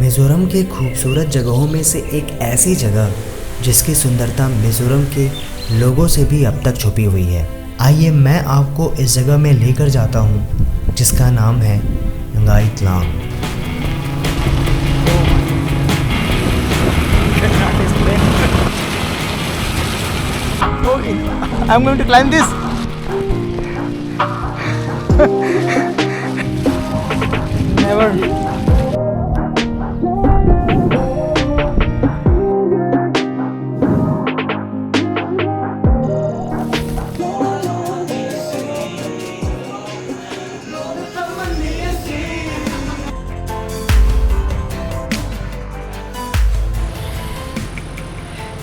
मिज़ोरम के खूबसूरत जगहों में से एक ऐसी जगह जिसकी सुंदरता मिज़ोरम के लोगों से भी अब तक छुपी हुई है। आइए मैं आपको इस जगह में लेकर जाता हूँ जिसका नाम है नंगाई तलांग। I'm going to climb this. Never.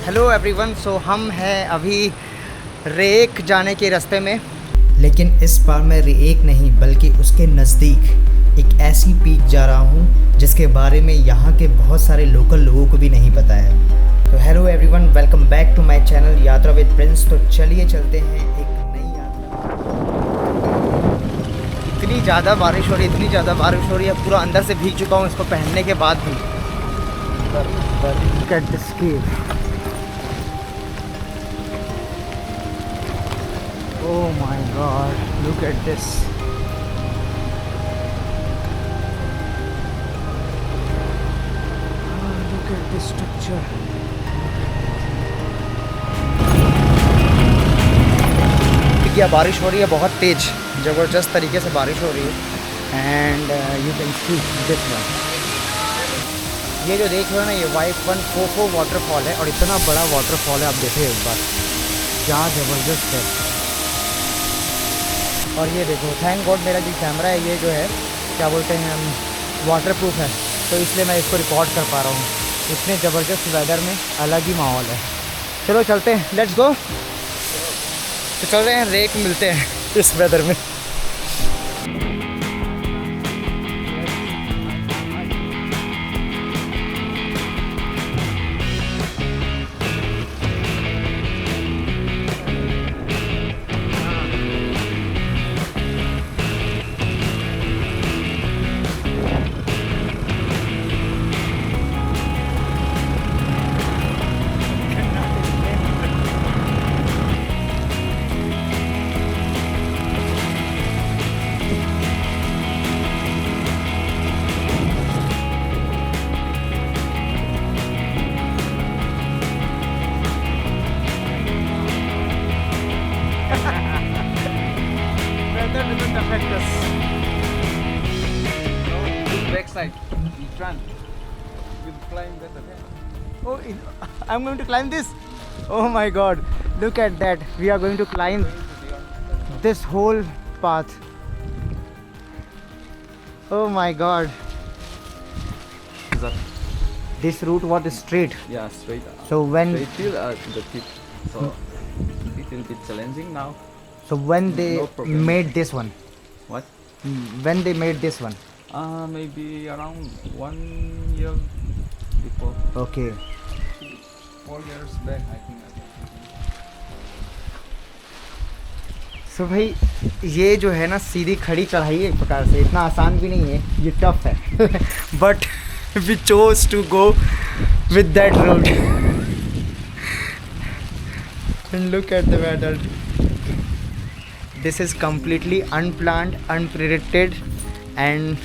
Hello everyone, so हम हैं अभी रेक जाने के रास्ते में। लेकिन इस बार मैं रेक नहीं बल्कि उसके नज़दीक एक ऐसी पीक जा रहा हूँ जिसके बारे में यहाँ के बहुत सारे लोकल लोगों को भी नहीं पता है। तो hello everyone, welcome back to my channel Yatra with Prince. तो चलिए चलते हैं एक नई यात्रा। इतनी ज़्यादा बारिश हो रही है, पूरा अंदर से भीग चुका हूँ इसको पहनने के बाद भी। Look at this cave. Oh my God, look at this. Oh, look at this structure. क्या बारिश हो रही है, बहुत तेज ज़बरदस्त तरीके से बारिश हो रही है। And you can see this one, ये जो देख रहे हो ना, ये वाइट 144 वाटरफॉल है और इतना बड़ा वाटरफॉल है। आप देखिए एक बार, क्या ज़बरदस्त है। और ये देखो, थैंक गॉड मेरा जो कैमरा है ये जो है क्या बोलते हैं हम, वाटर प्रूफ है, तो इसलिए मैं इसको रिकॉर्ड कर पा रहा हूँ। इतने ज़बरदस्त वेदर में अलग ही माहौल है। चलो चलते हैं, लेट्स गो। तो चल रहे हैं, रेक मिलते हैं इस वेदर में। Oh, I'm going to climb this. Oh my God, look at that. We are going to climb this whole path. Oh my God. This route was straight. Yeah, straight. So when Straight till the tip. So it will be challenging now. so when they No problem. made this one, What? when they made this one. Maybe around 1 year before. Okay. 4 years back, I think. सो भाई ये जो है ना, सीधी खड़ी चढ़ाई है एक प्रकार से, इतना आसान भी नहीं है, ये टफ है। But we chose to go with that road. And look at the weather, this is completely unplanned, unpredicted, and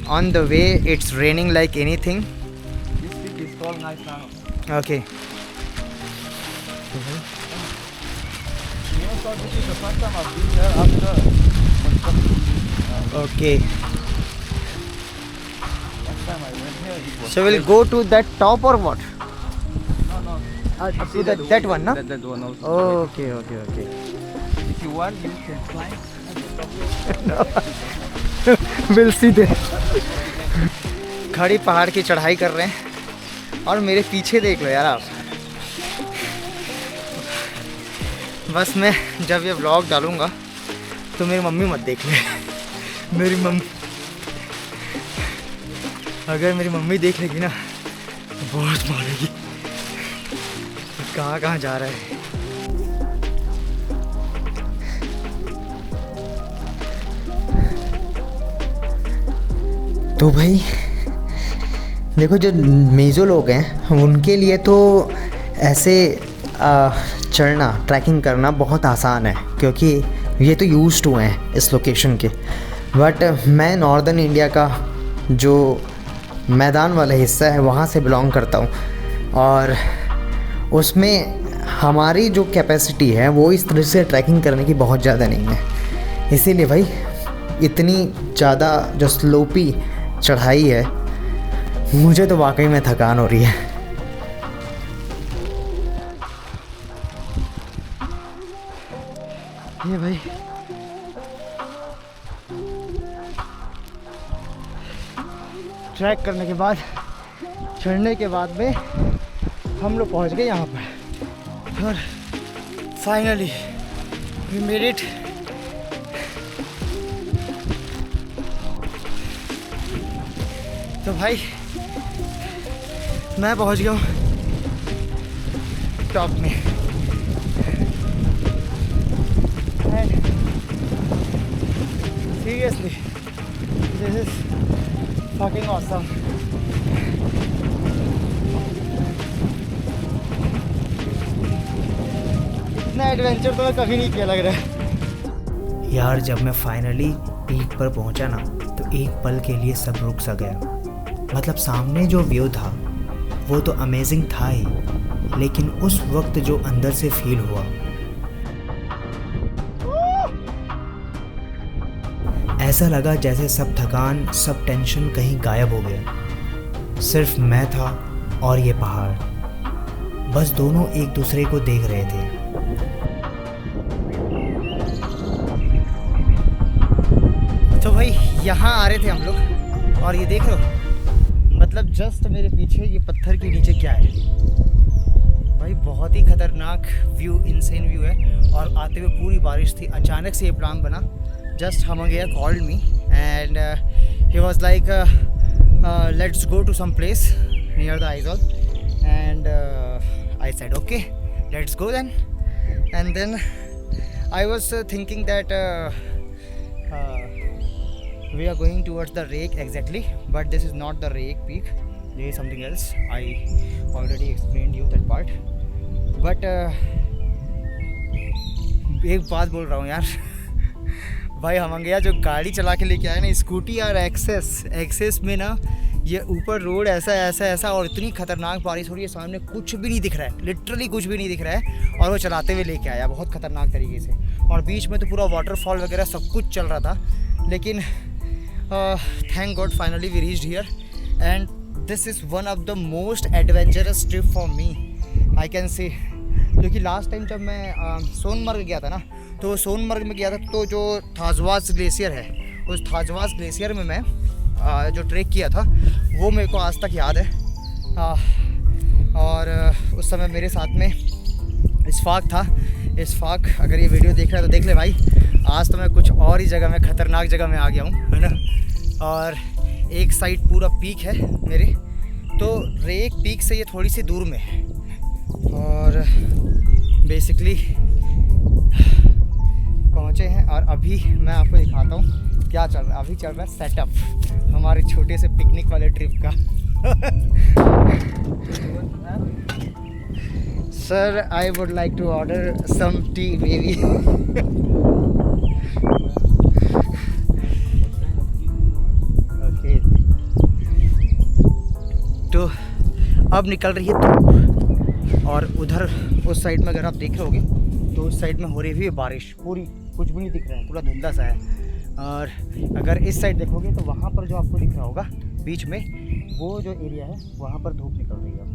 on the way it's raining like anything. This tip is called nice now. Okay, You know, so this is the first time I've been here after construction. Okay. Last time I went here, it was. So will go to that top और what? No, no. To See that one, na? That one also. Okay, okay, okay. If you want, you can climb. We'll see there. खड़ी पहाड़ की चढ़ाई कर रहे हैं और मेरे पीछे देख लो यार आप। बस मैं जब ये व्लॉग डालूँगा तो मेरी मम्मी मत देख ले। मेरी मम्मी, अगर मेरी मम्मी देख लेगी ना तो बहुत मारेगी। कहाँ कहाँ जा रहा है। तो भाई देखो जो मेजो लोग हैं उनके लिए तो ऐसे चढ़ना ट्रैकिंग करना बहुत आसान है, क्योंकि ये तो यूज्ड टू हैं इस लोकेशन के। बट मैं नॉर्दर्न इंडिया का जो मैदान वाला हिस्सा है वहाँ से बिलोंग करता हूँ, और उसमें हमारी जो कैपेसिटी है वो इस तरह से ट्रैकिंग करने की बहुत ज़्यादा नहीं है। इसीलिए भाई इतनी ज़्यादा जो स्लोपी चढ़ाई है, मुझे तो वाकई में थकान हो रही है। ये भाई ट्रैक करने के बाद, चढ़ने के बाद में हम लोग पहुंच गए यहाँ पर, और फाइनली वी मेड इट। तो भाई मैं पहुंच गया हूँ टॉप में, and seriously this is fucking awesome. इतना एडवेंचर तो मैं कभी नहीं किया लग रहा है यार। जब मैं फाइनली पीक पर पहुंचा ना, तो एक पल के लिए सब रुक सा गया। मतलब सामने जो व्यू था वो तो अमेजिंग था ही, लेकिन उस वक्त जो अंदर से फील हुआ, ऐसा लगा जैसे सब थकान, सब टेंशन कहीं गायब हो गया। सिर्फ मैं था और ये पहाड़, बस दोनों एक दूसरे को देख रहे थे। तो भाई यहाँ आ रहे थे हम लोग, और ये देख रहे हो, मतलब जस्ट मेरे पीछे ये पत्थर के नीचे क्या है भाई, बहुत ही खतरनाक व्यू, इनसेन व्यू है। और आते हुए पूरी बारिश थी, अचानक से ये प्लान बना। Just Hamangaya called me and he was like, let's go to some place near the Aizol, and I said okay, let's go then. And then I was thinking that we are going towards the Rake exactly, but this is not the Rake peak, this is something else. I already explained you that part, but एक बात बोल रहा हूँ यार भाई, हमंगया जो गाड़ी चला के लेके आया ना, स्कूटी और एक्सेस में ना, ये ऊपर रोड ऐसा और इतनी खतरनाक बारिश हो रही है, सामने कुछ भी नहीं दिख रहा है, लिटरली कुछ भी नहीं दिख रहा है, और वो चलाते हुए लेके आया बहुत खतरनाक तरीके से। और बीच में तो पूरा वाटरफॉल वगैरह सब कुछ चल रहा था, लेकिन thank God finally we reached here, and this is one of the most adventurous trip for me I can say. क्योंकि लास्ट टाइम जब मैं सोनमर्ग गया था ना, तो सोनमर्ग में गया था, तो जो थाजवास ग्लेशियर है, उस थाजवास ग्लेशियर में मैं जो ट्रैक किया था वो मेरे को आज तक याद है। और उस समय मेरे साथ में इशफाक था। इशफाक अगर ये वीडियो देख रहा है तो देख ले भाई, आज तो मैं कुछ और ही जगह में, ख़तरनाक जगह में आ गया हूँ, है ना। और एक साइड पूरा पीक है मेरे, तो रेक पीक से ये थोड़ी सी दूर में है, और बेसिकली पहुँचे हैं। और अभी मैं आपको दिखाता हूँ क्या चल रहा है। अभी चल रहा है सेटअप हमारे छोटे से पिकनिक वाले ट्रिप का। Sir I would like to order some tea baby. Okay, तो अब निकल रही है धूप, और उधर उस साइड में अगर आप देख रहे होगे तो उस साइड में हो रही है बारिश, पूरी कुछ भी नहीं दिख रहा है, पूरा धुंधला सा है। और अगर इस साइड देखोगे तो वहाँ पर जो आपको दिख रहा होगा बीच में, वो जो एरिया है वहाँ पर धूप निकल रही है।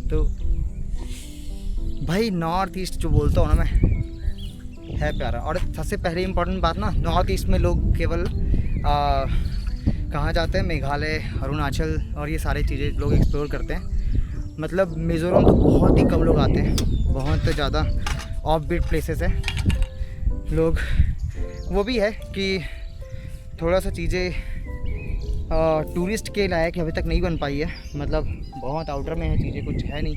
तो भाई नॉर्थ ईस्ट जो बोलता हूँ ना मैं, है प्यारा। और सबसे पहले इम्पोर्टेंट बात ना, नॉर्थ ईस्ट में लोग केवल कहाँ जाते हैं, मेघालय, अरुणाचल और ये सारी चीज़ें लोग एक्सप्लोर करते हैं। मतलब मिज़ोरम तो बहुत ही कम लोग आते हैं, बहुत ज़्यादा ऑफ बीट प्लेसेस है। लोग वो भी है कि थोड़ा सा चीज़ें टूरिस्ट के लायक अभी तक नहीं बन पाई है, मतलब बहुत आउटर में है चीज़ें, कुछ है नहीं।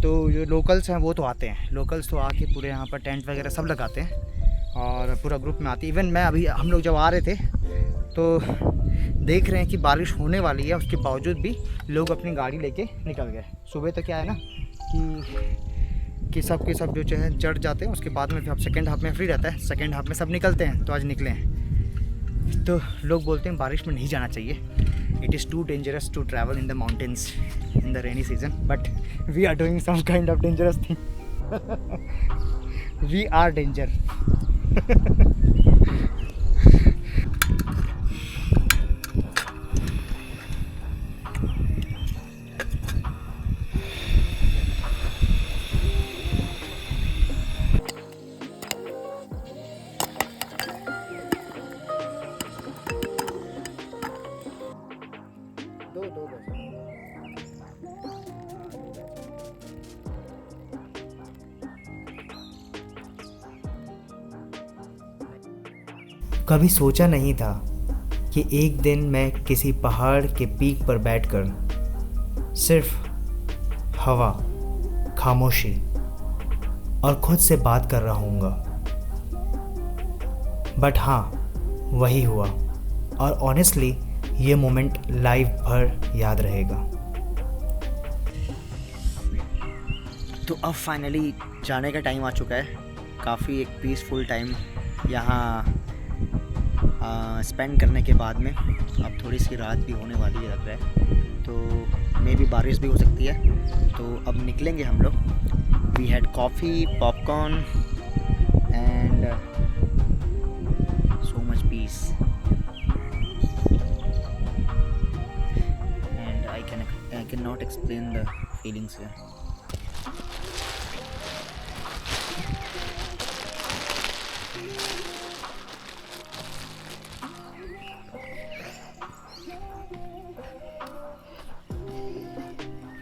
तो जो लोकल्स हैं वो तो आते हैं, लोकल्स तो आके पूरे यहाँ पर टेंट वगैरह सब लगाते हैं और पूरा ग्रुप में आते हैं। इवन मैं अभी, हम लोग जब आ रहे थे तो देख रहे हैं कि बारिश होने वाली है, उसके बावजूद भी लोग अपनी गाड़ी लेके निकल गए। सुबह तो क्या है ना कि सब के सब जो है चढ़ जाते हैं, उसके बाद में फिर अब सेकेंड हाफ में फ्री रहता है, सेकेंड हाफ में सब निकलते हैं। तो आज निकले हैं। तो लोग बोलते हैं बारिश में नहीं जाना चाहिए, it is too dangerous to travel in the mountains in the rainy season, but we are doing some kind of dangerous thing. We are danger. कभी सोचा नहीं था कि एक दिन मैं किसी पहाड़ के पीक पर बैठकर सिर्फ हवा, खामोशी और खुद से बात कर रहा हूँगा। बट हाँ, वही हुआ और ऑनेस्टली ये मोमेंट लाइफ भर याद रहेगा। तो अब फाइनली जाने का टाइम आ चुका है। काफ़ी एक पीसफुल टाइम यहाँ स्पेंड करने के बाद में अब थोड़ी सी रात भी होने वाली है लग रहा है, तो मे भी बारिश भी हो सकती है। तो अब निकलेंगे हम लोग। We had coffee, popcorn and so much peace and I can not explain the feelings here.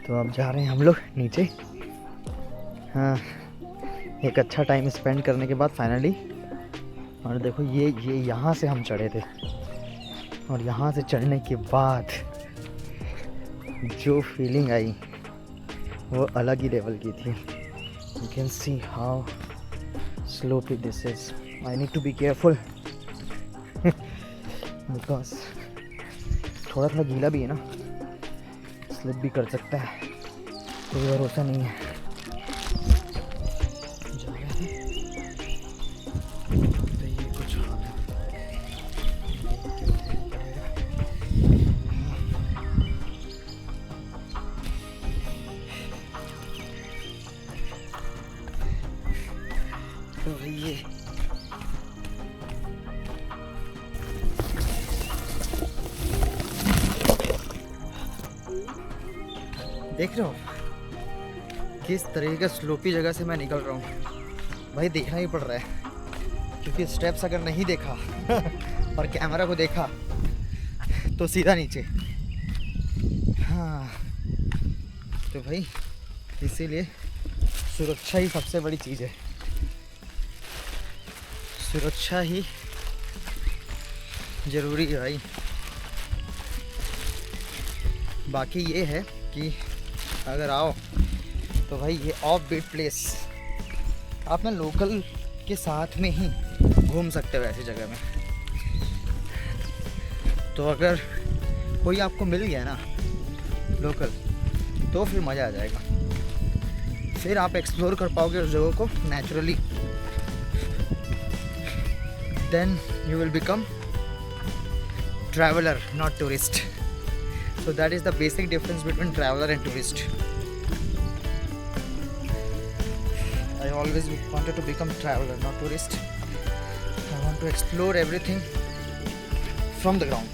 तो अब जा रहे हैं हम लोग नीचे। हाँ, एक अच्छा टाइम स्पेंड करने के बाद फाइनली। और देखो ये यहाँ से हम चढ़े थे और यहाँ से चढ़ने के बाद जो फीलिंग आई वो अलग ही लेवल की थी। You can see how sloppy this is. I need to be careful because थोड़ा गीला भी है ना, स्लिप भी कर सकता है, कोई भरोसा नहीं है। तो ये कुछ हाल है। तो भाई ये देख रहे हो किस तरीके का स्लोपी जगह से मैं निकल रहा हूँ। भाई देखना ही पड़ रहा है, क्योंकि स्टेप्स अगर नहीं देखा और कैमरा को देखा तो सीधा नीचे। हाँ, तो भाई इसीलिए सुरक्षा ही सबसे बड़ी चीज़ है। सुरक्षा ही ज़रूरी है भाई। बाकी ये है कि अगर आओ तो भाई ये ऑफ बीट प्लेस आप ना लोकल के साथ में ही घूम सकते हो ऐसी जगह में। तो अगर कोई आपको मिल गया ना लोकल तो फिर मज़ा आ जाएगा, फिर आप एक्सप्लोर कर पाओगे उस जगह को naturally. Then you will become traveller not tourist. So that is the basic difference between traveler and tourist. I always wanted to become traveler, not tourist. I want to explore everything from the ground.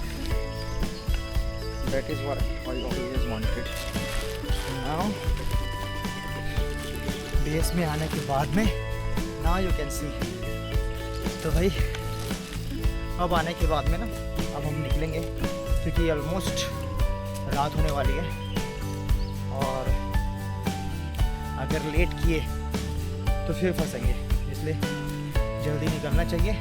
That is what I always wanted. So now, base में आने के बाद में, now you can see. तो भाई अब आने के बाद में ना अब हम निकलेंगे, क्योंकि ऑलमोस्ट रात होने वाली है और अगर लेट किए तो फिर फंसेंगे, इसलिए जल्दी निकलना चाहिए।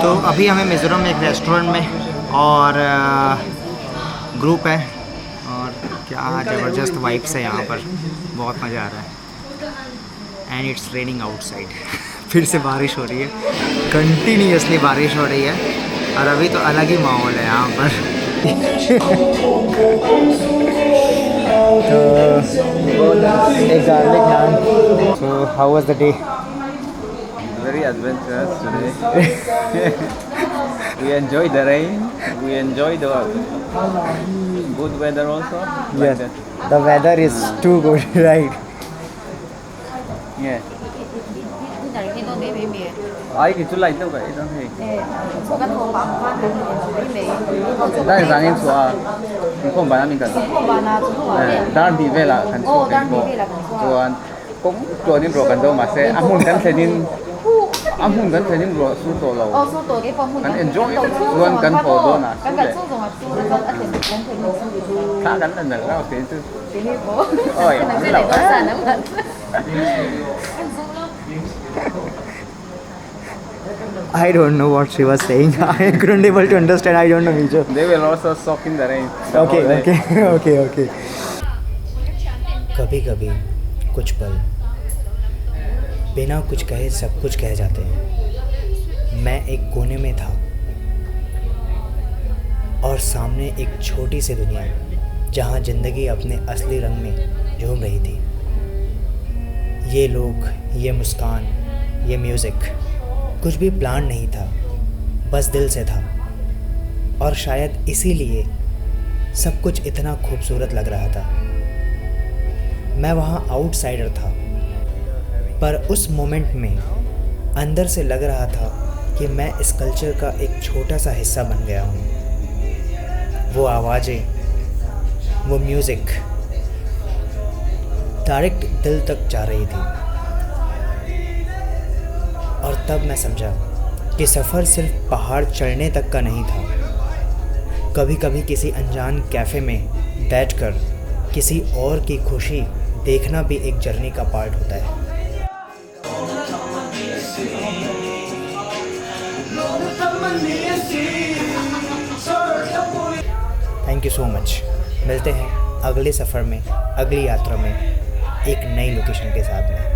तो अभी हमें मिज़ोरम में एक रेस्टोरेंट में और ग्रुप है और क्या ज़बरदस्त वाइब्स है यहाँ पर, बहुत मज़ा आ रहा है। एंड इट्स रेनिंग आउटसाइड फिर से बारिश हो रही है, कंटिन्यूसली बारिश हो रही है और अभी तो अलग ही माहौल है यहाँ पर। तो एक garlic naan. So how was the day? Very adventurous today. We enjoy the rain. We enjoy the good weather also. Yes, the weather is too good, right? Yeah. Này khi tôi bị mẹ. Ai thì chú lại đâu vậy đó thì. Số cái thùng bạc phát thì bị mẹ. Đây là anh số à. Không phải mình cần. Không bạn nào cũng không phải. Đang đi về là cần số cái số. Rồi cũng rồi nên rồi cần đâu mà sẽ ăn muốn cần sẽ nên ăn muốn cần sẽ nên rồi số tổ lầu. Số tổ cái phòng Cần enjoy luôn cần phổ đó là. Cần số rồi mà số nó có thể cần thể mình. Khá cần là được đâu thế chứ. Thế thì bố. Ôi, cái này có sản lắm bạn. I don't know what she was saying. I couldn't able to understand. I don't know, Mijo. They will also soak in the rain. the Okay, whole day. okay, okay, okay. कभी कभी कुछ पल बिना कुछ कहे सब कुछ कह जाते हैं। मैं एक कोने में था और सामने एक छोटी सी दुनिया जहाँ ज़िंदगी अपने असली रंग में झूम रही थी। ये लोग, ये मुस्कान, ये म्यूज़िक, कुछ भी प्लान नहीं था, बस दिल से था। और शायद इसीलिए सब कुछ इतना खूबसूरत लग रहा था। मैं वहाँ आउटसाइडर था, पर उस मोमेंट में अंदर से लग रहा था कि मैं इस कल्चर का एक छोटा सा हिस्सा बन गया हूँ। वो आवाज़ें, वो म्यूज़िक डायरेक्ट दिल तक जा रही थी। और तब मैं समझा कि सफ़र सिर्फ पहाड़ चढ़ने तक का नहीं था। कभी कभी किसी अनजान कैफ़े में बैठकर किसी और की खुशी देखना भी एक जर्नी का पार्ट होता है। Thank you so much. मिलते हैं अगले सफ़र में, अगली यात्रा में, एक नई लोकेशन के साथ में।